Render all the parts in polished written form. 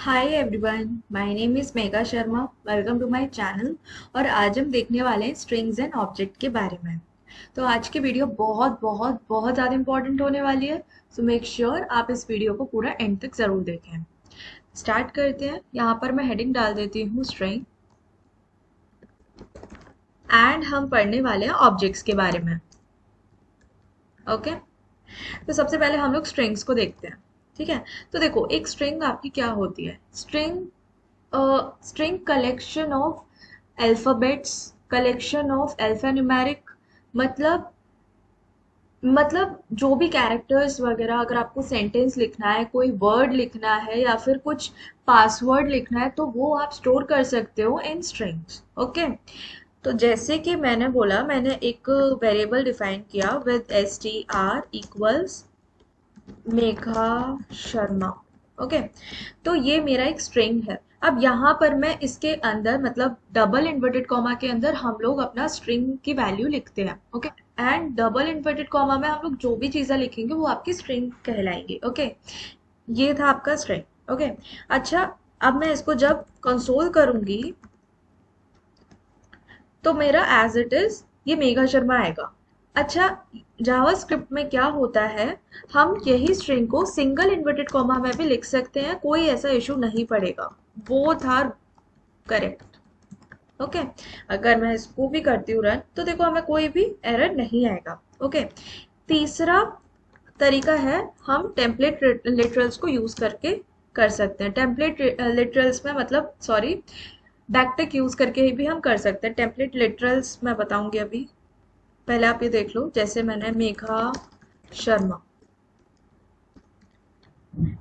Hi everyone, my name is Megha Sharma. Welcome to my channel. और आज हम देखने वाले हैं स्ट्रिंग्स एंड ऑब्जेक्ट के बारे में। तो आज की वीडियो बहुत बहुत बहुत ज़्यादा इंपॉर्टेंट होने वाली है। सो मेक श्योर आप इस वीडियो को पूरा एंड तक ज़रूर देखें। स्टार्ट करते हैं। यहाँ पर मैं हेडिंग डाल देती हूँ स्ट्रिंग, एंड हम पढ़ने वाले हैं ऑब्जेक्ट्स के बारे में। ओके। तो सबसे पहले हम लोग स्ट्रिंग्स को देखते हैं। ठीक है। तो देखो, एक स्ट्रिंग आपकी क्या होती है। String collection of alphabets, collection of alphanumeric, मतलब जो भी कैरेक्टर्स वगैरह, अगर आपको सेंटेंस लिखना है, कोई वर्ड लिखना है या फिर कुछ पासवर्ड लिखना है, तो वो आप स्टोर कर सकते हो इन स्ट्रिंग्स। ओके। तो जैसे कि मैंने बोला, मैंने एक वेरिएबल डिफाइन किया with str = Megha Sharma. Okay. तो ये मेरा एक स्ट्रिंग है। अब यहाँ पर मैं इसके अंदर, मतलब डबल इन्वर्टेड कॉमा के अंदर, हम लोग अपना स्ट्रिंग की वैल्यू लिखते हैं। Okay. And double inverted comma में हम लोग जो भी चीजें लिखेंगे वो आपकी स्ट्रिंग कहलाएंगी। ओके। ये था आपका स्ट्रिंग। ओके। अच्छा, अब मैं इसको जब कंसोल करूंगी तो मेरा एज इट इज ये मेघा शर्मा आएगा। अच्छा, जावास्क्रिप्ट में क्या होता है, हम यही स्ट्रिंग को सिंगल इन्वर्टेड कॉमा में भी लिख सकते हैं, कोई ऐसा इशू नहीं पड़ेगा। Both are correct. ओके। अगर मैं इसको भी करती हूँ रन, तो देखो हमें कोई भी एरर नहीं आएगा। ओके। तीसरा तरीका है, हम टेम्पलेट लिटरल्स को यूज करके कर सकते हैं। टेम्पलेट लिटरल्स में, मतलब सॉरी, बैकटिक यूज करके भी हम कर सकते हैं। टेम्पलेट लिटरल्स मैं बताऊंगी अभी। पहले आप ये देख लो, जैसे मैंने मेघा शर्मा,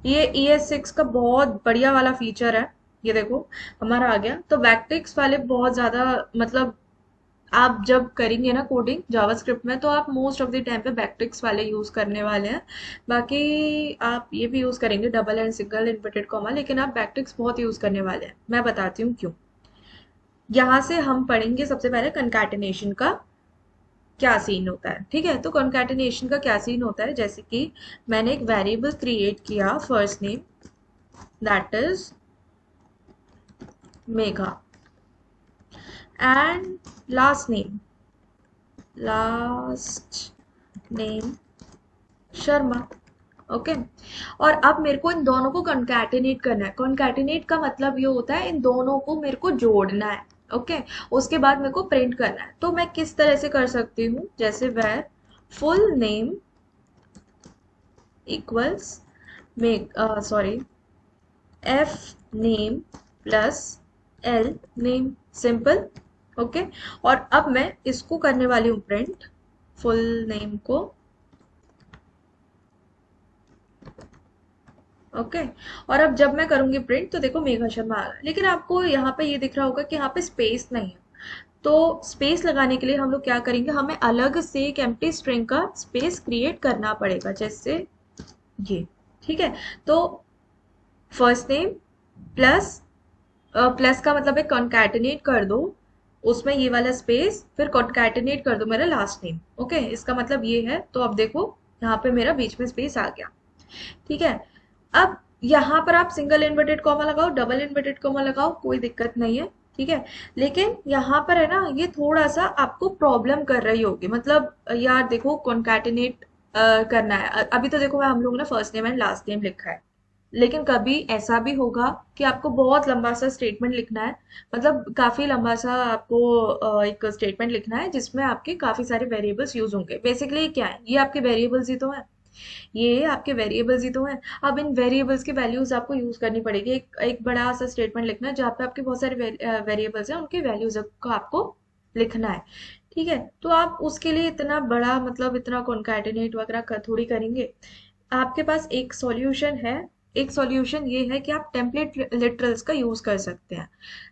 ये ES6 का बहुत बढ़िया वाला फीचर है। ये देखो, हमारा आ गया। तो बैकटिक्स वाले बहुत ज्यादा, मतलब आप जब करेंगे ना कोडिंग जावास्क्रिप्ट में, तो आप मोस्ट ऑफ द टाइम पे बैकटिक्स वाले यूज करने वाले हैं। बाकी आप ये भी यूज करेंगे double and single inverted comma, लेकिन आप बैकटिक्स बहुत यूज करने वाले हैं। मैं बताती हूँ क्यों। यहाँ से हम पढ़ेंगे सबसे पहले कंकैटिनेशन का क्या सीन होता है। ठीक है। तो कंकैटिनेशन का क्या सीन होता है, जैसे कि मैंने एक वेरिएबल क्रिएट किया first name, that is Megha, and last name last name Sharma. Okay. और अब मेरे को इन दोनों को कंकैटिनेट करना है। कंकैटिनेट का मतलब ये होता है, इन दोनों को मेरे को जोड़ना है। ओके। उसके बाद मेरे को प्रिंट करना है। तो मैं किस तरह से कर सकती हूँ, जैसे where full name equals make sorry F name plus L name, simple. Okay. और अब मैं इसको करने वाली हूँ प्रिंट, फुल नेम को। ओके। और अब जब मैं करूंगी प्रिंट, तो देखो मेघा शर्मा आ रहा है, लेकिन आपको यहाँ पे ये दिख रहा होगा कि यहाँ पे स्पेस नहीं है। तो स्पेस लगाने के लिए हम लोग क्या करेंगे, हमें अलग से एक एम्प्टी स्ट्रिंग का स्पेस क्रिएट करना पड़ेगा, जैसे ये। ठीक है। तो फर्स्ट नेम प्लस, प्लस का मतलब है कॉन्कैटिनेट कर दो, उसमें ये वाला स्पेस, फिर कॉन्कैटिनेट कर दो मेरा लास्ट नेम। ओके। इसका मतलब ये है। तो अब देखो, यहाँ पे मेरा बीच में स्पेस आ गया। ठीक है। अब यहाँ पर आप सिंगल इन्वर्टेड कॉमा लगाओ, डबल इन्वर्टेड कॉमा लगाओ, कोई दिक्कत नहीं है। ठीक है। लेकिन यहाँ पर है ना, ये थोड़ा सा आपको प्रॉब्लम कर रही होगी, मतलब यार देखो कॉन्कैटिनेट करना है। अभी तो देखो, मैं हम लोग ने first name and last name लिखा है, लेकिन कभी ऐसा भी होगा कि आपको बहुत लंबा सा स्टेटमेंट लिखना है। मतलब काफी लंबा सा आपको एक स्टेटमेंट लिखना है, जिसमें आपके काफी सारे वेरिएबल्स यूज होंगे। बेसिकली क्या है, ये आपके वेरिएबल्स ही तो हैं। ये आपके वेरिएबल्स ही तो हैं। अब इन वेरिएबल्स की वैल्यूज आपको यूज करनी पड़ेगी। एक बड़ा सा स्टेटमेंट लिखना है जहाँ पे आपके बहुत सारे वेरिएबल्स हैं, उनकी वैल्यूज को आपको लिखना है। ठीक है। तो आप उसके लिए इतना बड़ा, मतलब इतना कॉन्कैटिनेट वगैरह थोड़ी करेंगे। आपके पास एक सॉल्यूशन है। एक सॉल्यूशन ये है कि आप टेम्पलेट लिटरल्स का यूज कर सकते हैं,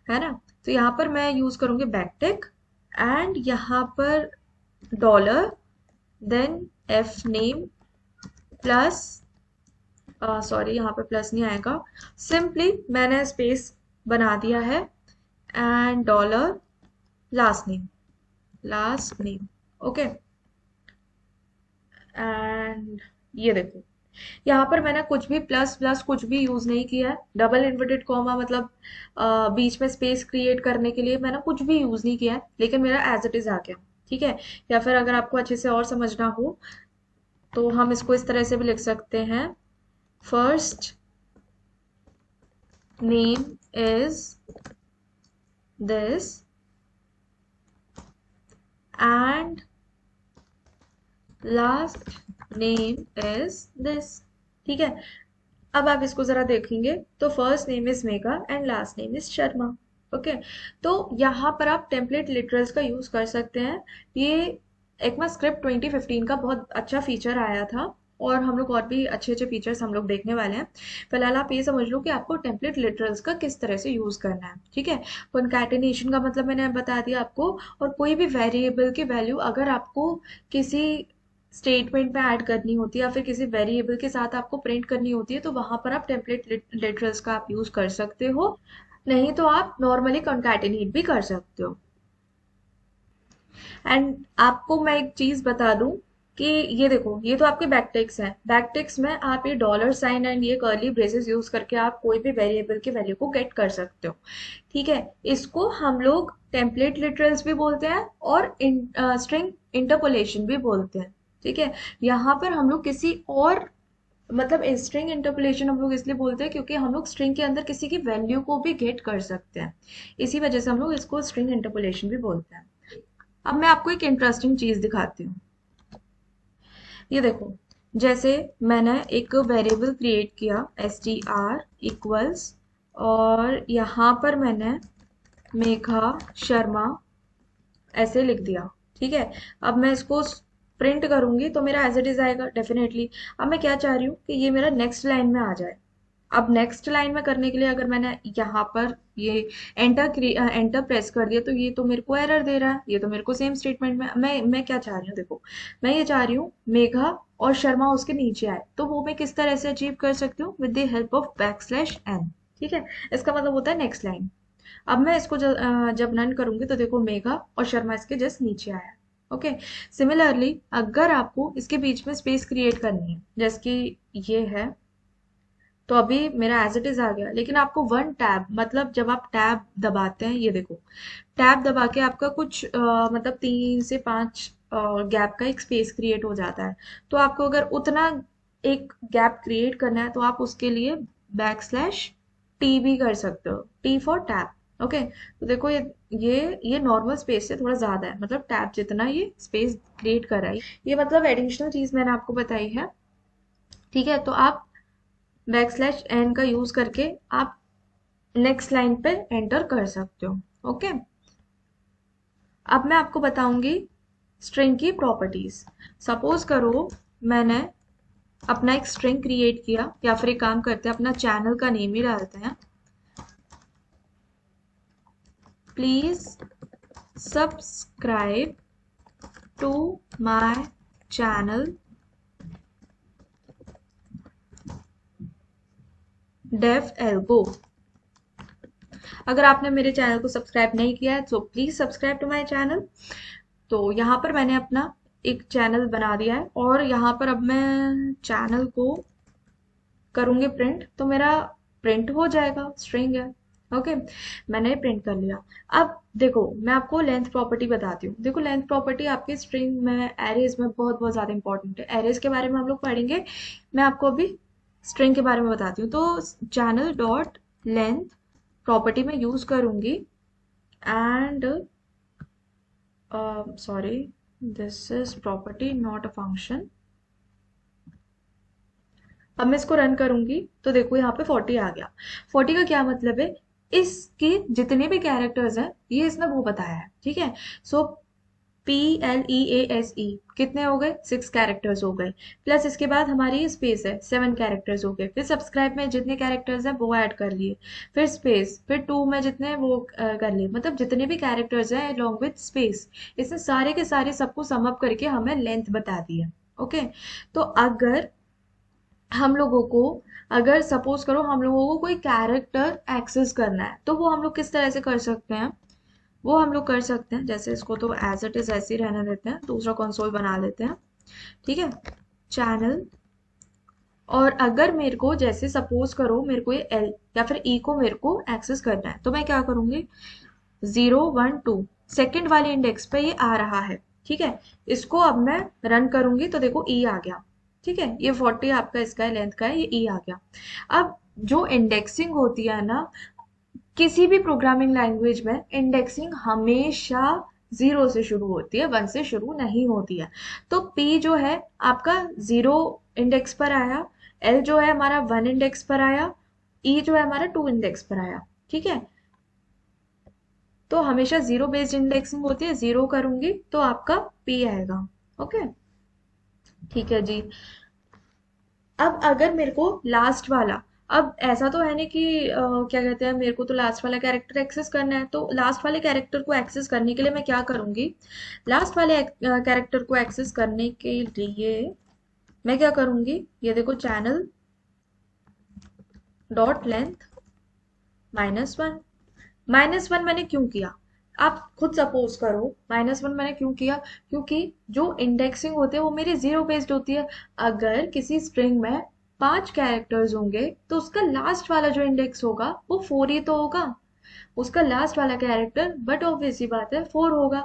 है ना। तो यहाँ पर मैं यूज करूंगी बैकटिक, एंड यहाँ पर dollar, then F name plus, sorry यहाँ पे प्लस नहीं आएगा, सिंपली मैंने स्पेस बना दिया है, and dollar last name. Okay. And ये देखो, यहाँ पर मैंने कुछ भी प्लस प्लस कुछ भी यूज नहीं किया है, डबल इन्वर्टेड कॉमा मतलब बीच में स्पेस क्रिएट करने के लिए मैंने कुछ भी यूज नहीं किया है, लेकिन मेरा एज इट इज आ गया। ठीक है। या फिर अगर आपको अच्छे से और समझना हो तो हम इसको इस तरह से भी लिख सकते हैं, first name is this and last name is this. ठीक है। अब आप इसको जरा देखेंगे तो first name is mega and last name is Sharma. Okay. तो यहाँ पर आप टेम्पलेट लिटरल्स का यूज कर सकते हैं। ये एकमा स्क्रिप्ट 2015 का बहुत अच्छा फीचर आया था, और हम लोग और भी अच्छे अच्छे फीचर्स हम लोग देखने वाले हैं। फिलहाल आप ये समझ लो कि आपको टेम्पलेट लिटरल्स का किस तरह से यूज करना है। ठीक है। कॉन्कैटिनेशन का मतलब मैंने बता दिया आपको। और कोई भी वेरिएबल की वैल्यू अगर आपको किसी स्टेटमेंट में ऐड करनी होती है या फिर किसी वेरिएबल के साथ आपको प्रिंट करनी होती है, तो वहां पर आप टेम्पलेट लिटरल्स का आप यूज कर सकते हो। नहीं तो आप नॉर्मली कंकैटिनेट भी कर सकते हो। एंड आपको मैं एक चीज बता दूं कि ये देखो, ये तो आपके बैकटिक्स हैं। बैकटिक्स में आप ये डॉलर साइन एंड ये कर्ली ब्रेसेस यूज करके आप कोई भी वेरिएबल की वैल्यू को गेट कर सकते हो। ठीक है। इसको हम लोग टेम्पलेट लिटरल्स भी बोलते हैं और स्ट्रिंग इंटरपोलेशन भी बोलते हैं। ठीक है। यहाँ पर हम लोग किसी और मतलब स्ट्रिंग इंटरपोलेशन हम लोग इसलिए बोलते हैं क्योंकि हम लोग स्ट्रिंग के अंदर किसी की वैल्यू को भी गेट कर सकते हैं। इसी वजह से हम लोग इसको स्ट्रिंग इंटरपोलेशन भी बोलते हैं। अब मैं आपको एक इंटरेस्टिंग चीज दिखाती हूँ। ये देखो, जैसे मैंने एक वेरिएबल क्रिएट किया str इक्वल्स, और यहाँ पर मैंने मेघा शर्मा ऐसे लिख दिया। ठीक है। अब मैं इसको प्रिंट करूंगी तो मेरा एज इट इज आएगा डेफिनेटली। अब मैं क्या चाह रही हूँ कि ये मेरा नेक्स्ट लाइन में आ जाए। अब नेक्स्ट लाइन में करने के लिए अगर मैंने यहाँ पर ये एंटर प्रेस कर दिया तो ये तो मेरे को एरर दे रहा है। ये तो मेरे को सेम स्टेटमेंट में मैं क्या चाह रही हूँ, देखो मैं ये चाह रही हूँ मेघा और शर्मा उसके नीचे आए, तो वो मैं किस तरह से अचीव कर सकती हूँ, with the help of backslash n। ठीक है। इसका मतलब होता है नेक्स्ट लाइन। अब मैं इसको जब रन करूंगी तो देखो मेघा और शर्मा इसके जस्ट नीचे आया। ओके। सिमिलरली अगर आपको इसके बीच में स्पेस क्रिएट करनी है, जैसे कि ये है, तो अभी मेरा एज इट इज आ गया, लेकिन आपको वन टैब मतलब जब आप टैब दबाते हैं, ये देखो टैब दबा के आपका कुछ मतलब 3 से 5 गैप का एक स्पेस क्रिएट हो जाता है। तो आपको अगर उतना एक गैप क्रिएट करना है तो आप उसके लिए बैकस्लैश t भी कर सकते हो, टी फॉर टैब। ओके। तो देखो ये नॉर्मल स्पेस से थोड़ा ज्यादा है, मतलब टैब जितना ये स्पेस क्रिएट कर रहा है। ये मतलब एडिशनल चीज मैंने आपको बताई है। ठीक है। तो आप बैकस्लैश n का यूज करके आप नेक्स्ट लाइन पे एंटर कर सकते हो। ओके। अब मैं आपको बताऊंगी स्ट्रिंग की प्रॉपर्टीज। सपोज करो मैंने अपना एक स्ट्रिंग क्रिएट किया, या फिर एक काम करते हैं अपना चैनल का नेम ही डालते हैं, please subscribe to my channel Dev Algo. अगर आपने मेरे चैनल को सब्सक्राइब नहीं किया है तो please subscribe to my channel. तो यहाँ पर मैंने अपना एक चैनल बना दिया है, और यहाँ पर अब मैं चैनल को करूंगी प्रिंट तो मेरा प्रिंट हो जाएगा, स्ट्रिंग है। ओके। मैंने प्रिंट कर लिया। अब देखो मैं आपको लेंथ प्रॉपर्टी बताती हूँ। देखो लेंथ प्रॉपर्टी आपके स्ट्रिंग में एरेज में बहुत बहुत ज्यादा इंपॉर्टेंट है। एरेज के बारे में हम लोग पढ़ेंगे, मैं आपको अभी स्ट्रिंग के बारे में बताती हूँ। तो चैनल डॉट लेंथ प्रॉपर्टी में यूज करूंगी, and sorry this is property not a function. अब मैं इसको रन करूंगी तो देखो यहाँ पे 40 आ गया। 40 का क्या मतलब है, इसके जितने भी कैरेक्टर्स हैं ये इसने वो बताया है। ठीक है। सो PLEASE कितने हो गए, 6 कैरेक्टर्स हो गए, प्लस इसके बाद हमारी स्पेस है 7 कैरेक्टर्स हो गए, फिर सब्सक्राइब में जितने कैरेक्टर्स हैं वो ऐड कर लिए, फिर स्पेस, फिर 2 में जितने वो कर लिए, मतलब जितने भी कैरेक्टर्स हैं अलोंग विथ स्पेस, इसने सारे के सारे सबको सम अप करके हमें लेंथ बता दी है। ओके। तो अगर हम लोगों को अगर सपोज करो हम लोगों को कोई कैरेक्टर एक्सेस करना है तो वो हम लोग किस तरह से कर सकते हैं, वो हम लोग कर सकते हैं, जैसे इसको तो एज इट इज ऐसे ही रहने देते हैं, दूसरा कंसोल बना लेते हैं। ठीक है। चैनल और अगर मेरे को जैसे सपोज करो मेरे को ये एल या फिर ई को मेरे को एक्सेस करना है तो मैं क्या करूंगी, 0 1 2 सेकेंड वाले इंडेक्स पे ये आ रहा है। ठीक है, इसको अब मैं रन करूंगी तो देखो ई आ गया। ठीक है, ये 40 आपका इसका लेंथ का है, ये ई आ गया। अब जो इंडेक्सिंग होती है ना, किसी भी प्रोग्रामिंग लैंग्वेज में इंडेक्सिंग हमेशा 0 से शुरू होती है, 1 से शुरू नहीं होती है। तो पी जो है आपका 0 इंडेक्स पर आया, एल जो है हमारा 1 इंडेक्स पर आया, ई जो है हमारा 2 इंडेक्स पर आया। ठीक है, तो हमेशा 0 बेस्ड इंडेक्सिंग होती है, 0 करूंगी तो आपका पी आएगा। ओके, ठीक है जी। अब अगर मेरे को लास्ट वाला, अब ऐसा तो है नहीं कि क्या कहते हैं, मेरे को तो लास्ट वाला कैरेक्टर एक्सेस करना है, तो लास्ट वाले कैरेक्टर को एक्सेस करने के लिए मैं क्या करूंगी, लास्ट वाले कैरेक्टर को एक्सेस करने के लिए मैं क्या करूंगी, ये देखो चैनल डॉट लेंथ -1। -1 मैंने क्यों किया, आप खुद सपोज करो, -1 मैंने क्यों किया, क्योंकि जो इंडेक्सिंग होती है वो मेरी 0 बेस्ड होती है। अगर किसी स्ट्रिंग में 5 कैरेक्टर्स होंगे तो उसका लास्ट वाला जो इंडेक्स होगा वो 4 ही तो होगा, उसका लास्ट वाला कैरेक्टर, बट ऑब्वियस सी बात है 4 होगा।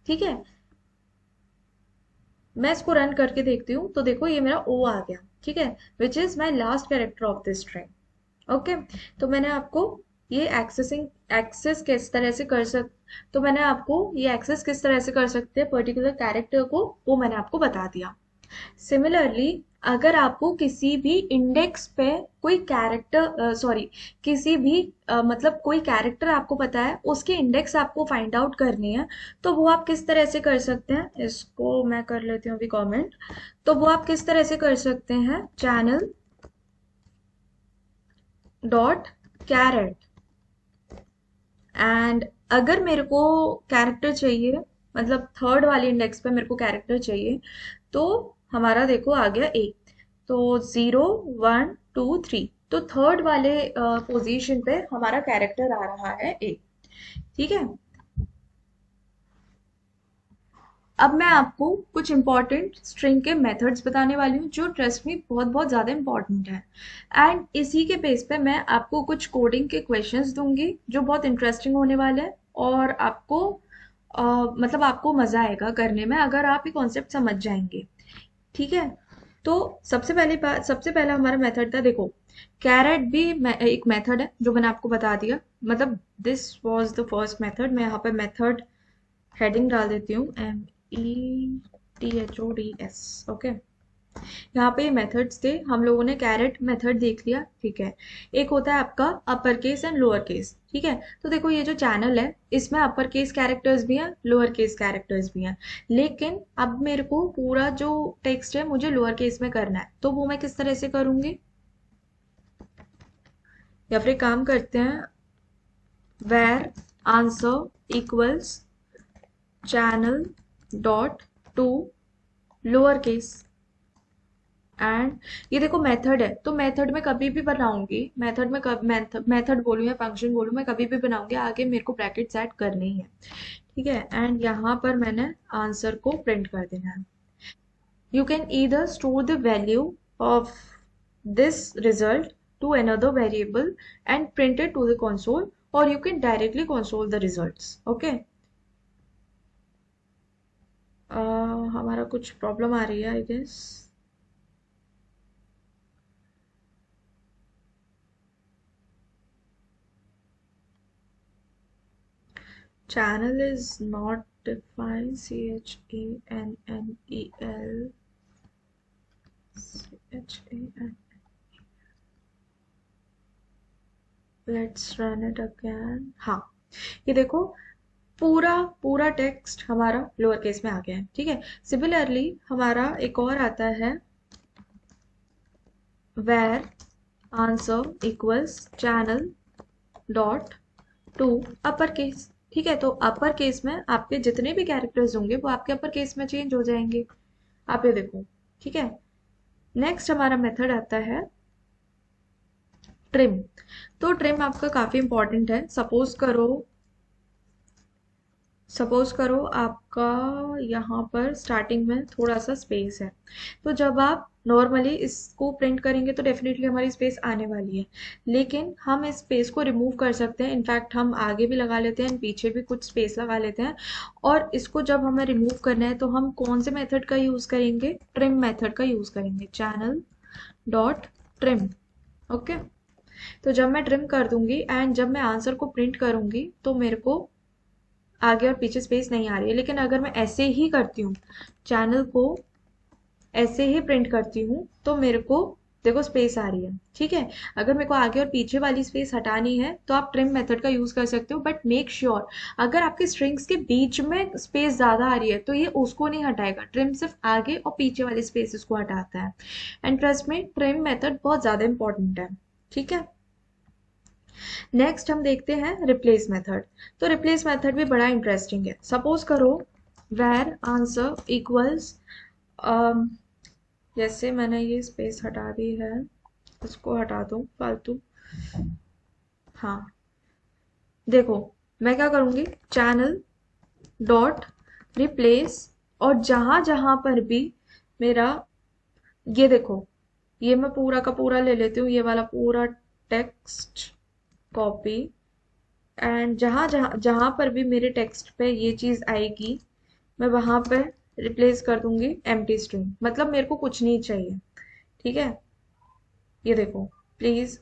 ठीक है, मैं इसको रन करके देखती हूँ तो देखो ये मेरा ओ आ गया। ठीक है, which is my last character of this string. Okay, तो मैंने आपको ये एक्सेस किस तरह से कर सक तो मैंने आपको ये एक्सेस किस तरह से कर सकते हैं पर्टिकुलर कैरेक्टर को, वो मैंने आपको बता दिया। सिमिलरली अगर आपको किसी भी इंडेक्स पे कोई कैरेक्टर सॉरी किसी भी मतलब कोई कैरेक्टर आपको पता है, उसकी इंडेक्स आपको फाइंड आउट करनी है, तो वो आप किस तरह से कर सकते हैं, इसको मैं कर लेती हूँ अभी कमेंट। तो वो आप किस तरह से कर सकते हैं, चैनल डॉट कैरेट, एंड अगर मेरे को कैरेक्टर चाहिए, मतलब थर्ड वाले इंडेक्स पे मेरे को कैरेक्टर चाहिए, तो हमारा देखो आ गया ए, तो 0 1 2 3, तो थर्ड वाले पोजीशन पे हमारा कैरेक्टर आ रहा है ए। ठीक है, अब मैं आपको कुछ इंपॉर्टेंट स्ट्रिंग के मेथड्स बताने वाली हूँ जो ट्रस्ट मी बहुत बहुत ज़्यादा इंपॉर्टेंट है। एंड इसी के बेस पे मैं आपको कुछ कोडिंग के क्वेश्चंस दूंगी जो बहुत इंटरेस्टिंग होने वाले हैं, और आपको मतलब आपको मज़ा आएगा करने में अगर आप ये कॉन्सेप्ट समझ जाएंगे। ठीक है, तो सबसे पहले बात, सबसे पहला हमारा मेथड था, देखो कैरेट भी एक मेथड है जो मैंने आपको बता दिया, मतलब this was the first method. मैं यहाँ पे मेथड हेडिंग डाल देती हूँ, METHODS। ओके, यहाँ पे मेथड्स थे, हम लोगों ने कैरेट मेथड देख लिया। ठीक है, एक होता है आपका upper case and lower case. ठीक है, तो देखो ये जो चैनल है इसमें अपर केस कैरेक्टर्स भी हैं, लोअर केस कैरेक्टर्स भी हैं, लेकिन अब मेरे को पूरा जो टेक्स्ट है मुझे लोअर केस में करना है, तो वो मैं किस तरह से करूंगी, या फिर एक काम करते हैं, where answer equals channel dot to lower case. And ये देखो मेथड है, तो मेथड में कभी भी बनाऊंगी, मेथड में कब मेथड बोलूँ या फंक्शन बोलूँ, मैं कभी भी बनाऊंगी आगे मेरे को ब्रैकेट्स ऐड करने ही है। ठीक है, एंड यहाँ पर मैंने आंसर को प्रिंट कर देना है। You can either store the value of this result to another variable and print it to the console, or you can directly console the results. Okay, हमारा कुछ प्रॉब्लम आ रही है I guess. Channel is not defined. CHANNEL. CHAN. Let's run it again. हाँ, ये देखो पूरा पूरा टेक्स्ट हमारा लोअर केस में आ गया है। ठीक है, सिमिलरली हमारा एक और आता है, where answer equals channel dot to upper case. ठीक है, तो अपर केस में आपके जितने भी कैरेक्टर्स होंगे वो आपके अपर केस में चेंज हो जाएंगे, आप ये देखो। ठीक है, नेक्स्ट हमारा मेथड आता है ट्रिम। तो ट्रिम आपका काफी इंपॉर्टेंट है, सपोज करो सपोज करो आपका यहाँ पर स्टार्टिंग में थोड़ा सा स्पेस है, तो जब आप नॉर्मली इसको प्रिंट करेंगे तो डेफिनेटली हमारी स्पेस आने वाली है, लेकिन हम इस स्पेस को रिमूव कर सकते हैं। इनफैक्ट हम आगे भी लगा लेते हैं, पीछे भी कुछ स्पेस लगा लेते हैं। और इसको जब हमें रिमूव करना है तो हम कौन से मेथड का यूज करेंगे? ट्रिम मेथड का यूज करेंगे, चैनल डॉट ट्रिम। ओके, तो जब मैं ट्रिम कर दूंगी एंड जब मैं आंसर को प्रिंट करूंगी तो मेरे को आगे और पीछे स्पेस नहीं आ रही है। लेकिन अगर मैं ऐसे ही करती हूँ, चैनल को ऐसे ही प्रिंट करती हूँ, तो मेरे को देखो स्पेस आ रही है। ठीक है, अगर मेरे को आगे और पीछे वाली स्पेस हटानी है तो आप ट्रिम मेथड का यूज कर सकते हो, बट मेक श्योर अगर आपके स्ट्रिंग्स के बीच में स्पेस ज्यादा आ रही है तो ये उसको नहीं हटाएगा। ट्रिम सिर्फ आगे और पीछे वाली स्पेसेस को हटाता है। एंड ट्रस्ट में ट्रिम मेथड बहुत ज्यादा इंपॉर्टेंट है। ठीक है, नेक्स्ट हम देखते हैं रिप्लेस मेथड। तो रिप्लेस मेथड भी बड़ा इंटरेस्टिंग है। सपोज करो where आंसर इक्वल्स, जैसे मैंने ये स्पेस हटा दी है, इसको हटा दूं फालतू। हाँ, देखो मैं क्या करूंगी, चैनल डॉट रिप्लेस, और जहां जहां पर भी मेरा, ये देखो, ये मैं पूरा का पूरा ले लेती हूँ, ये वाला पूरा टेक्स्ट कॉपी, एंड जहां जहां जहां पर भी मेरे टेक्स्ट पे ये चीज आएगी मैं वहां पे रिप्लेस कर दूंगी एम्प्टी स्ट्रिंग, मतलब मेरे को कुछ नहीं चाहिए। ठीक है, ये देखो प्लीज,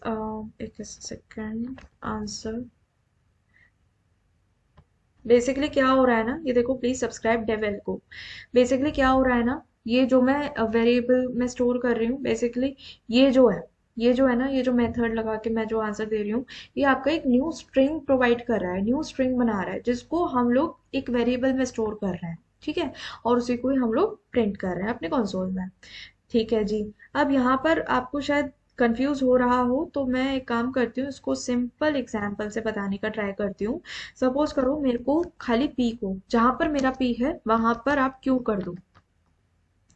एक सेकेंड, आंसर बेसिकली क्या हो रहा है ना, ये देखो प्लीज सब्सक्राइब डेवल को। बेसिकली क्या हो रहा है ना, ये जो मैं वेरिएबल में स्टोर कर रही हूँ बेसिकली, ये जो है ये जो है ना, ये जो मेथड लगा के मैं जो आंसर दे रही हूँ, ये आपका एक न्यू स्ट्रिंग प्रोवाइड कर रहा है, न्यू स्ट्रिंग बना रहा है, जिसको हम लोग एक वेरिएबल में स्टोर कर रहे हैं। ठीक है, और उसी को ही हम लोग प्रिंट कर रहे हैं अपने कंसोल में। ठीक है जी, अब यहाँ पर आपको शायद कंफ्यूज हो रहा हो, तो मैं एक काम करती हूँ, इसको सिंपल एग्जाम्पल से बताने का ट्राई करती हूँ। सपोज करो मेरे को खाली पी को, जहां पर मेरा पी है वहां पर आप क्यू कर दो।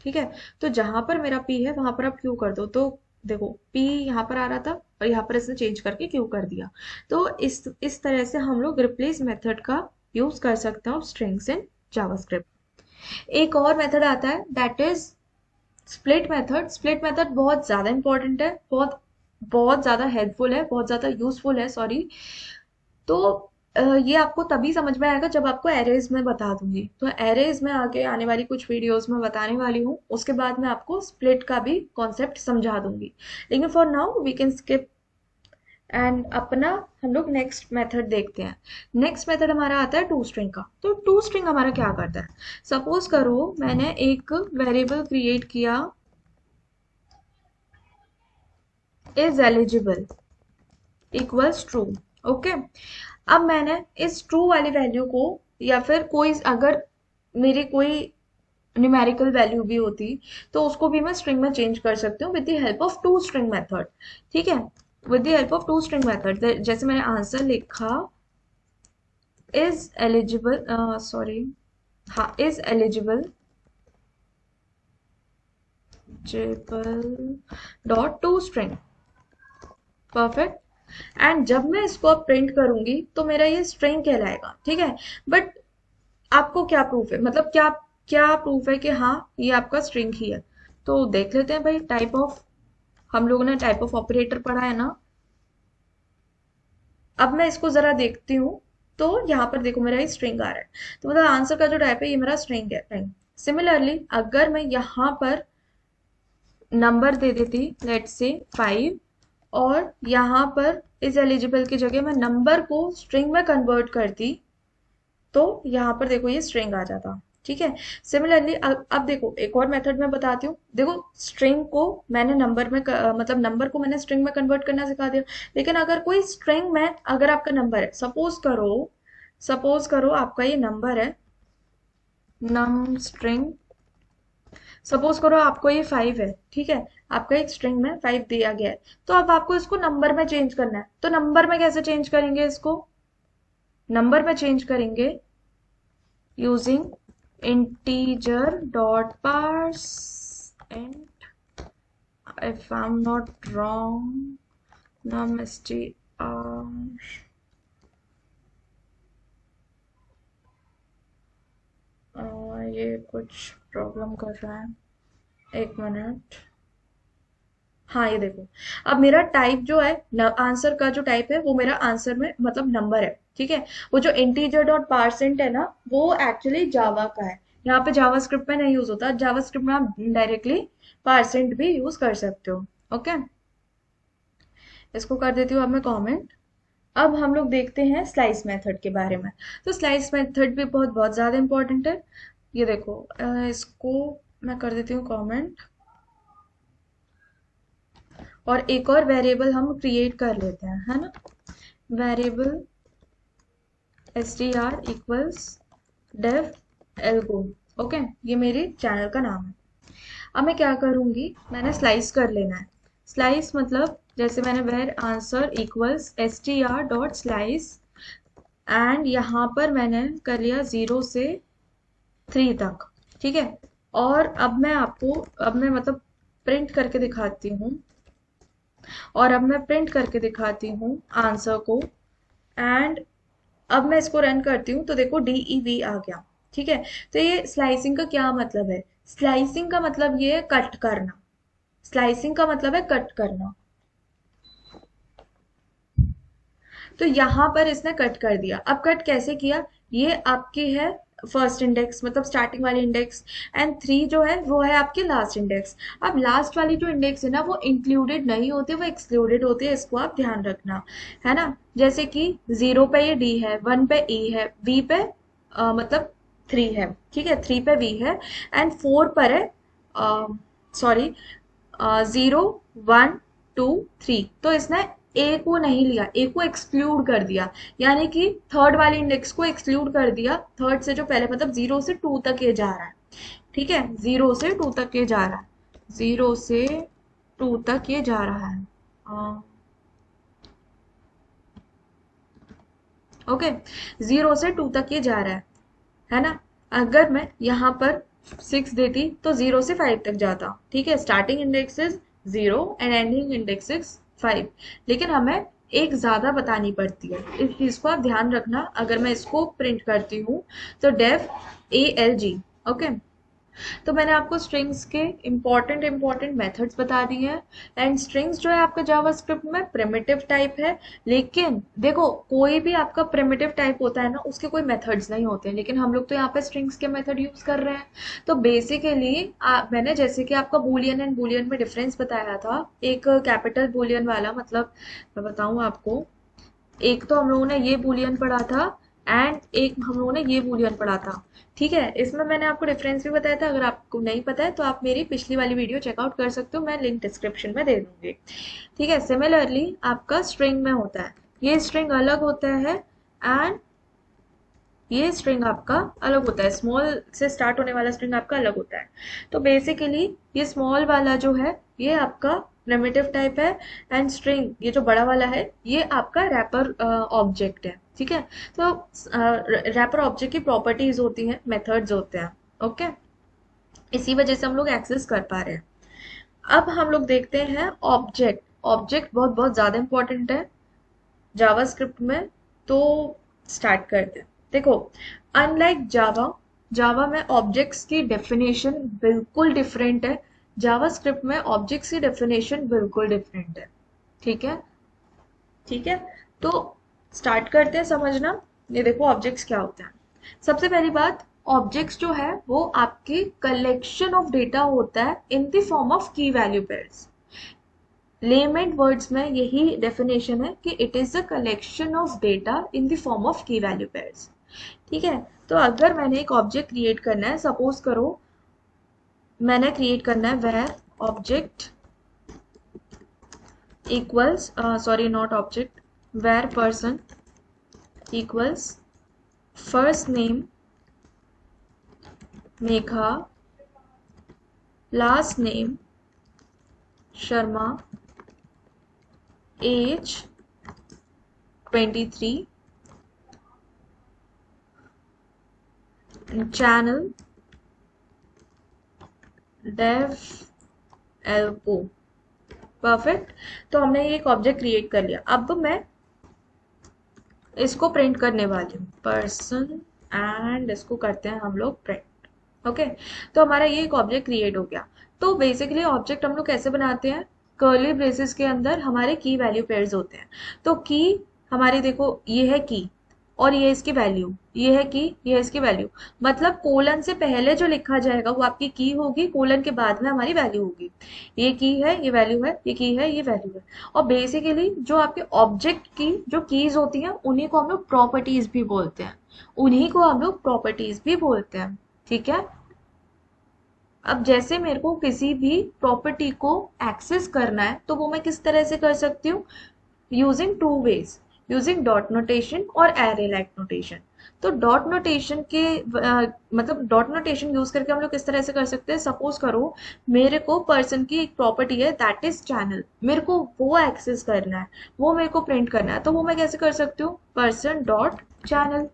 ठीक है, तो जहां पर मेरा पी है वहां पर आप क्यू कर दो, तो देखो पी यहाँ पर आ रहा था और यहाँ पर इसने चेंज करके क्यू कर दिया। तो इस तरह से हम लोग रिप्लेस मेथड का यूज कर सकते हैं स्ट्रिंग्स इन जावास्क्रिप्ट। एक और मेथड आता है that is split method. Split method बहुत ज्यादा इंपॉर्टेंट है, बहुत बहुत ज्यादा हेल्पफुल है, बहुत ज्यादा यूजफुल है, सॉरी। तो ये आपको तभी समझ में आएगा जब आपको एरेज में बता दूंगी। तो एरेज में आगे आने वाली कुछ वीडियोस में बताने वाली हूँ, उसके बाद मैं आपको स्प्लिट का भी कॉन्सेप्ट समझा दूंगी। लेकिन for now we can skip and अपना हम लोग नेक्स्ट मेथड देखते हैं। नेक्स्ट मेथड हमारा आता है टू स्ट्रिंग का। तो टू स्ट्रिंग हमारा क्या करता है, सपोज करो मैंने एक वेरिएबल क्रिएट किया, is eligible equals true. Okay, अब मैंने इस ट्रू वाली वैल्यू को, या फिर कोई अगर मेरी कोई न्यूमेरिकल वैल्यू भी होती तो उसको भी मैं स्ट्रिंग में चेंज कर सकती हूँ with the help of to string method. ठीक है, with the help of to string method, जैसे मैंने आंसर लिखा इज एलिजिबल, सॉरी, हाँ, is eligible dot to string, perfect. And जब मैं इसको अब प्रिंट करूंगी तो मेरा ये स्ट्रिंग कहलाएगा। ठीक है, बट आपको क्या प्रूफ है, मतलब क्या क्या प्रूफ है कि हाँ ये आपका स्ट्रिंग ही है? तो देख लेते हैं भाई, टाइप ऑफ, हम लोगों ने टाइप ऑफ ऑपरेटर पढ़ा है ना। अब मैं इसको जरा देखती हूँ, तो यहाँ पर देखो मेरा ये स्ट्रिंग आ रहा है, तो मतलब आंसर का जो टाइप है ये मेरा स्ट्रिंग है। सिमिलरली अगर मैं यहाँ पर नंबर दे देती, लेट्स से 5, और यहाँ पर इस एलिजिबल की जगह मैं नंबर को स्ट्रिंग में कन्वर्ट करती, तो यहाँ पर देखो ये स्ट्रिंग आ जाता। ठीक है, सिमिलरली अब देखो एक और मेथड मैं बताती हूँ। देखो स्ट्रिंग को मैंने नंबर में मतलब नंबर को मैंने स्ट्रिंग में कन्वर्ट करना सिखा दिया, लेकिन अगर कोई स्ट्रिंग में, अगर आपका नंबर है, सपोज करो आपका ये नंबर है, नम स्ट्रिंग, सपोज करो आपको ये 5 है। ठीक है, आपका एक स्ट्रिंग में 5 दिया गया है, तो अब आपको इसको नंबर में चेंज करना है। तो नंबर में कैसे चेंज करेंगे इसको? नंबर में चेंज करेंगे using integer dot parse int, if I'm not wrong, num str, ये कुछ प्रॉब्लम कर रहा है, एक मिनट। हाँ ये देखो, अब मेरा टाइप जो है आंसर का जो टाइप है वो मेरा आंसर में मतलब नंबर है, ठीक है। वो जो इंटीजर डॉट पार्सेंट है ना, वो एक्चुअली जावा का है। यहाँ पे जावा स्क्रिप्ट में नहीं यूज होता, जावा स्क्रिप्ट में आप डायरेक्टली पार्सेंट भी यूज कर सकते हो। ओके, इसको कर देती हूँ अब मैं कमेंट। अब हम लोग देखते हैं स्लाइस मेथड के बारे में। तो स्लाइस मेथड भी बहुत बहुत ज्यादा इंपॉर्टेंट है। ये देखो, इसको मैं कर देती हूँ कमेंट। और एक और वेरिएबल हम क्रिएट कर लेते हैं, है ना। Variable str equals dev algo. Okay, ये मेरे चैनल का नाम है। अब मैं क्या करूंगी, मैंने स्लाइस कर लेना है। स्लाइस मतलब जैसे मैंने var answer equals str dot slice, and यहाँ पर मैंने कर लिया 0 से 3 तक, ठीक है। और अब मैं आपको, अब मैं मतलब प्रिंट करके दिखाती हूँ। और अब मैं प्रिंट करके दिखाती हूँ आंसर को। एंड अब मैं इसको रन करती हूँ तो देखो DEV आ गया, ठीक है। तो ये स्लाइसिंग का क्या मतलब है, स्लाइसिंग का मतलब ये है कट करना। स्लाइसिंग का मतलब है कट करना। तो यहाँ पर इसने कट कर दिया। अब कट कैसे किया, ये आपकी है फर्स्ट इंडेक्स मतलब स्टार्टिंग वाली इंडेक्स, एंड 3 जो है वो है आपकी लास्ट इंडेक्स। अब लास्ट वाली जो इंडेक्स है ना वो इंक्लूडेड नहीं होती, वो एक्सक्लूडेड होती है, इसको आप ध्यान रखना, है ना। जैसे कि 0 पे ये D है, 1 पे E है, V पे मतलब 3 है, ठीक है, 3 पे V है, एंड 4 पर है, सॉरी, 0 1 2 3। तो इसने ए को नहीं लिया, ए को एक्सक्लूड कर दिया, यानी कि थर्ड वाले इंडेक्स को एक्सक्लूड कर दिया। थर्ड से जो पहले मतलब 0 से 2 तक ये जा रहा है, ठीक है, 0 से 2 तक ये जा रहा है, 0 से 2 तक ये जा रहा है। ओके, 0 से 2 तक ये जा रहा है ना। अगर मैं यहाँ पर 6 देती तो 0 से 5 तक जाता, ठीक है। Starting index is 0 and ending index is 5, लेकिन हमें एक ज्यादा बतानी पड़ती है, इस चीज को आप ध्यान रखना। अगर मैं इसको प्रिंट करती हूँ तो डेफ ALG। ओके, तो मैंने आपको स्ट्रिंग्स के इम्पॉर्टेंट इम्पॉर्टेंट मेथड्स बता दिए हैं। एंड स्ट्रिंग्स जो है आपका जावास्क्रिप्ट में प्रिमिटिव टाइप है। लेकिन देखो, कोई भी आपका प्रिमिटिव टाइप होता है ना, उसके कोई मेथड्स नहीं होते हैं, लेकिन हम लोग तो यहाँ पे स्ट्रिंग्स के मेथड यूज कर रहे हैं। तो बेसिकली मैंने जैसे कि आपका बूलियन एंड बूलियन में डिफरेंस बताया था, एक कैपिटल बूलियन वाला मतलब, मैं बताऊं आपको, एक तो हम लोगों ने ये बूलियन पढ़ा था, एंड एक हम लोगों ने ये बूलियन पढ़ा था, ठीक है। इसमें मैंने आपको डिफरेंस भी बताया था। अगर आपको नहीं पता है तो आप मेरी पिछली वाली वीडियो चेकआउट कर सकते हो, मैं लिंक डिस्क्रिप्शन में दे दूंगी, ठीक है। सिमिलरली आपका स्ट्रिंग में होता है, ये स्ट्रिंग अलग होता है, एंड ये स्ट्रिंग आपका अलग होता है। स्मॉल से स्टार्ट होने वाला स्ट्रिंग आपका अलग होता है। तो बेसिकली ये स्मॉल वाला जो है ये आपका प्रिमिटिव टाइप है, एंड स्ट्रिंग ये जो बड़ा वाला है ये आपका रैपर ऑब्जेक्ट है, ठीक है। तो रैपर ऑब्जेक्ट की प्रॉपर्टीज होती हैं, मेथड्स होते हैं। ओके, इसी वजह से हम लोग एक्सेस कर पा रहे हैं। अब हम लोग देखते हैं ऑब्जेक्ट। ऑब्जेक्ट बहुत बहुत ज्यादा इंपॉर्टेंट है जावास्क्रिप्ट में। तो स्टार्ट करते हैं। देखो, अनलाइक जावा, जावा में ऑब्जेक्ट्स की डेफिनेशन बिल्कुल डिफरेंट है, जावास्क्रिप्ट में ऑब्जेक्ट्स की डेफिनेशन बिल्कुल डिफरेंट है, ठीक है। ठीक है, तो स्टार्ट करते हैं समझना। ये देखो ऑब्जेक्ट्स क्या होते हैं। सबसे पहली बात, ऑब्जेक्ट्स जो है वो आपकी कलेक्शन ऑफ डेटा होता है इन द फॉर्म ऑफ की वैल्यू पेयर्स। लेमेंट वर्ड्स में यही डेफिनेशन है कि it is a collection of data in the form of की वैल्यू पेयर्स, ठीक है। तो अगर मैंने एक ऑब्जेक्ट क्रिएट करना है, सपोज करो मैंने क्रिएट करना है where object equals, sorry not object, where person equals first name Megha, last name Sharma, age 23, channel डेव एल्को। परफेक्ट, तो हमने ये एक ऑब्जेक्ट क्रिएट कर लिया। अब मैं इसको प्रिंट करने वाली हूँ, पर्सन, एंड इसको करते हैं हम लोग प्रिंट। ओके। तो हमारा ये एक ऑब्जेक्ट क्रिएट हो गया। तो बेसिकली ऑब्जेक्ट हम लोग कैसे बनाते हैं, कर्ली ब्रेसेस के अंदर हमारे की वैल्यू पेयर्स होते हैं। तो की हमारी देखो ये है की, और ये इसकी वैल्यू, ये है की, ये है इसकी वैल्यू। मतलब कोलन से पहले जो लिखा जाएगा वो आपकी की होगी, कोलन के बाद में हमारी वैल्यू होगी। ये की है, ये वैल्यू है, ये की है, ये वैल्यू है। और बेसिकली जो आपके ऑब्जेक्ट की जो कीज होती हैं उन्हीं को हम लोग प्रॉपर्टीज भी बोलते हैं, उन्हीं को हम लोग प्रॉपर्टीज भी बोलते हैं। ठीक है। अब जैसे मेरे को किसी भी प्रॉपर्टी को एक्सेस करना है तो वो मैं किस तरह से कर सकती हूँ, using two ways, using dot notation और एरे लाइक नोटेशन। तो डॉट नोटेशन के मतलब डॉट नोटेशन यूज करके हम लोग किस तरह से कर सकते हैं, सपोज करो मेरे को पर्सन की एक प्रॉपर्टी है दैट इज चैनल, मेरे को वो एक्सेस करना है, वो मेरे को प्रिंट करना है, तो वो मैं कैसे कर सकती हूँ, पर्सन डॉट चैनल।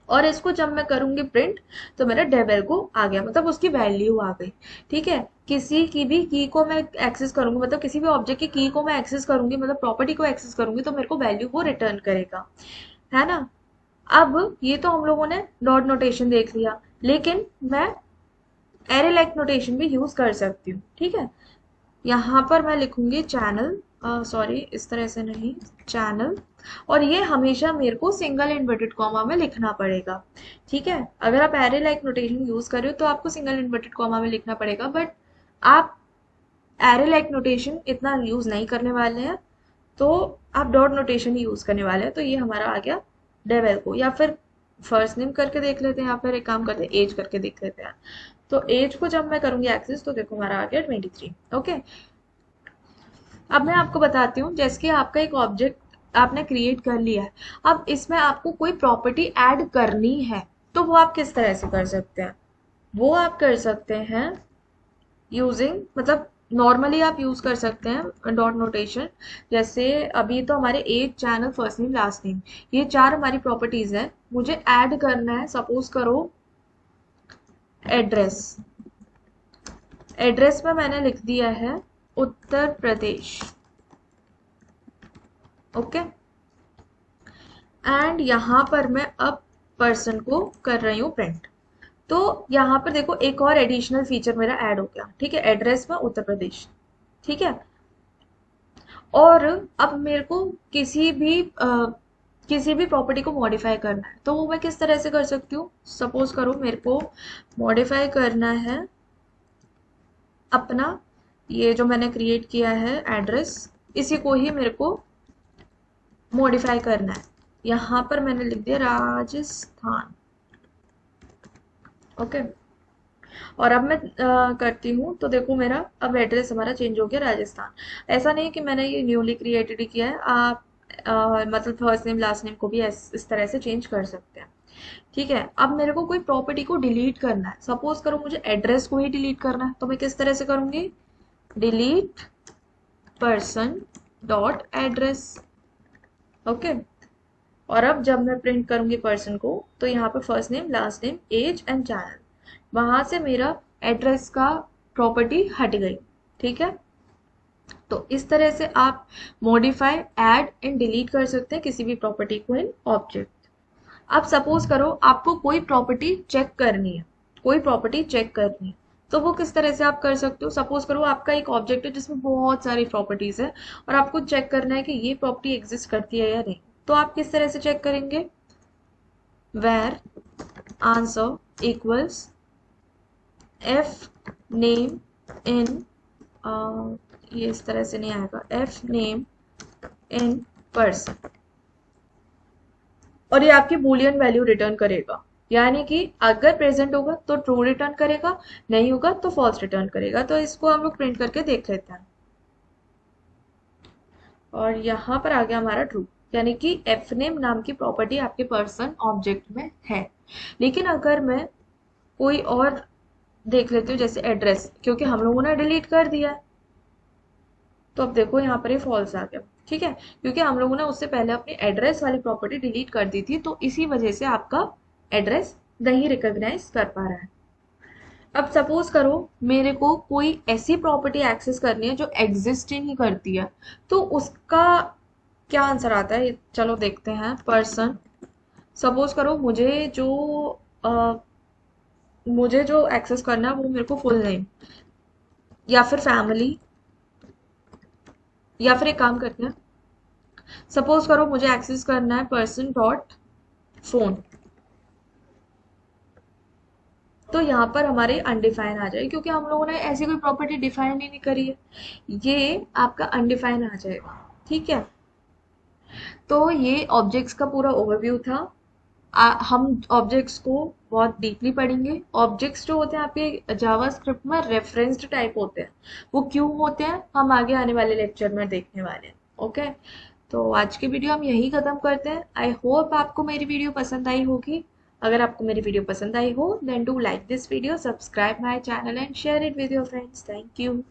और इसको जब मैं करूंगी प्रिंट तो मेरा डेविल को आ गया, मतलब उसकी वैल्यू आ गई। ठीक है। किसी की भी की को मैं एक्सेस करूंगी, मतलब किसी भी ऑब्जेक्ट की को मैं एक्सेस करूंगी, मतलब प्रॉपर्टी को एक्सेस करूंगी, तो मेरे को वैल्यू वो रिटर्न करेगा, है ना। अब ये तो हम लोगों ने डॉट नोटेशन देख लिया, लेकिन मैं एरे लाइक नोटेशन भी यूज कर सकती हूँ। ठीक है। यहाँ पर मैं लिखूंगी चैनल, सॉरी इस तरह से नहीं, चैनल। और ये हमेशा मेरे को सिंगल इन्वर्टेड कॉमा में लिखना पड़ेगा। ठीक है। अगर आप एरे लाइक नोटेशन यूज कर रहे हो तो आपको सिंगल इन्वर्टेड कॉमा में लिखना पड़ेगा, बट आप एरे लाइक नोटेशन इतना यूज नहीं करने वाले हैं, तो आप डॉट नोटेशन ही यूज करने वाले हैं। तो ये हमारा आ गया डेवेल को, या फिर फर्स्ट नेम करके देख लेते हैं, या फिर एक काम करते हैं एज करके देख लेते हैं। तो एज को जब मैं करूंगी एक्सेस तो देखो हमारा आ गया 23। ओके। अब मैं आपको बताती हूँ, जैसे कि आपका एक ऑब्जेक्ट आपने क्रिएट कर लिया है, अब इसमें आपको कोई प्रॉपर्टी ऐड करनी है, तो वो आप किस तरह से कर सकते हैं, वो आप कर सकते हैं यूजिंग, मतलब नॉर्मली आप यूज कर सकते हैं डॉट नोटेशन। जैसे अभी तो हमारे age, channel, first name, last name, ये चार हमारी प्रॉपर्टीज है, मुझे ऐड करना है, सपोज करो एड्रेस। एड्रेस में मैंने लिख दिया है उत्तर प्रदेश। ओके। एंड यहाँ पर मैं अब पर्सन को कर रही हूँ प्रिंट। तो यहाँ पर देखो एक और एडिशनल फीचर मेरा ऐड हो गया। ठीक है। एड्रेस में उत्तर प्रदेश। ठीक है। और अब मेरे को किसी भी प्रॉपर्टी को मॉडिफाई करना है, तो वो मैं किस तरह से कर सकती हूँ, सपोज करो मेरे को मॉडिफाई करना है अपना, ये जो मैंने क्रिएट किया है एड्रेस, इसी को ही मेरे को मॉडिफाई करना है। यहाँ पर मैंने लिख दिया राजस्थान। ओके। और अब मैं करती हूँ तो देखो मेरा अब एड्रेस हमारा चेंज हो गया राजस्थान। ऐसा नहीं कि मैंने ये न्यूली क्रिएटेड ही किया है, आप मतलब फर्स्ट नेम लास्ट नेम को भी इस तरह से चेंज कर सकते हैं। ठीक है। अब मेरे को कोई प्रॉपर्टी को डिलीट करना है, सपोज करो मुझे एड्रेस को ही डिलीट करना है, तो मैं किस तरह से करूंगी, delete person dot address. Okay. और अब जब मैं प्रिंट करूंगी पर्सन को तो यहाँ पे first name, last name, age and channel, वहां से मेरा एड्रेस का प्रॉपर्टी हट गई। ठीक है। तो इस तरह से आप मॉडिफाई, ऐड एंड डिलीट कर सकते हैं किसी भी प्रॉपर्टी को इन ऑब्जेक्ट। अब सपोज करो आपको कोई प्रॉपर्टी चेक करनी है, कोई प्रॉपर्टी चेक करनी है, तो वो किस तरह से आप कर सकते हो, सपोज करो आपका एक ऑब्जेक्ट है जिसमें बहुत सारी प्रॉपर्टीज है और आपको चेक करना है कि ये प्रॉपर्टी एग्जिस्ट करती है या नहीं, तो आप किस तरह से चेक करेंगे, var answer equals F name in, ये इस तरह से नहीं आएगा, एफ नेम इन पर्सन, और ये आपकी बूलियन वैल्यू रिटर्न करेगा। यानी कि अगर प्रेजेंट होगा तो ट्रू रिटर्न करेगा, नहीं होगा तो फॉल्स रिटर्न करेगा। तो इसको हम लोग प्रिंट करके देख लेते हैं। और यहाँ पर आ गया हमारा ट्रू, यानी कि एफ नेम नाम की प्रॉपर्टी आपके पर्सन ऑब्जेक्ट में है। लेकिन अगर मैं कोई और देख लेती हूँ जैसे एड्रेस, क्योंकि हम लोगों ने डिलीट कर दिया है, तो अब देखो यहाँ पर ये फॉल्स आ गया। ठीक है। क्योंकि हम लोगों ने उससे पहले अपनी एड्रेस वाली प्रॉपर्टी डिलीट कर दी थी, तो इसी वजह से आपका एड्रेस नहीं रिकॉग्नाइज कर पा रहा है। अब सपोज करो मेरे को कोई ऐसी प्रॉपर्टी एक्सेस करनी है जो एग्जिस्ट ही नहीं करती है, तो उसका क्या आंसर आता है, चलो देखते हैं। पर्सन, सपोज करो मुझे जो मुझे जो एक्सेस करना है वो मेरे को फुल नेम, या फिर फैमिली, या फिर एक काम करते हैं, सपोज करो मुझे एक्सेस करना है पर्सन डॉट फोन, तो यहाँ पर हमारे अनडिफाइन आ जाए, क्योंकि हम लोगों ने ऐसी कोई प्रॉपर्टी डिफाइन ही नहीं करी है, ये आपका अनडिफाइन आ जाएगा। ठीक है, तो ये ऑब्जेक्ट्स का पूरा ओवरव्यू था। हम ऑब्जेक्ट्स को बहुत डीपली पढ़ेंगे। ऑब्जेक्ट्स जो होते हैं आपके जावास्क्रिप्ट में रेफरेंस्ड टाइप होते हैं, वो क्यों होते हैं हम आगे आने वाले लेक्चर में देखने वाले हैं। ओके, तो आज की वीडियो हम यही खत्म करते हैं। आई होप आपको मेरी वीडियो पसंद आई होगी। अगर आपको मेरी वीडियो पसंद आई हो then do like this video, subscribe my channel and share it with your friends. Thank you.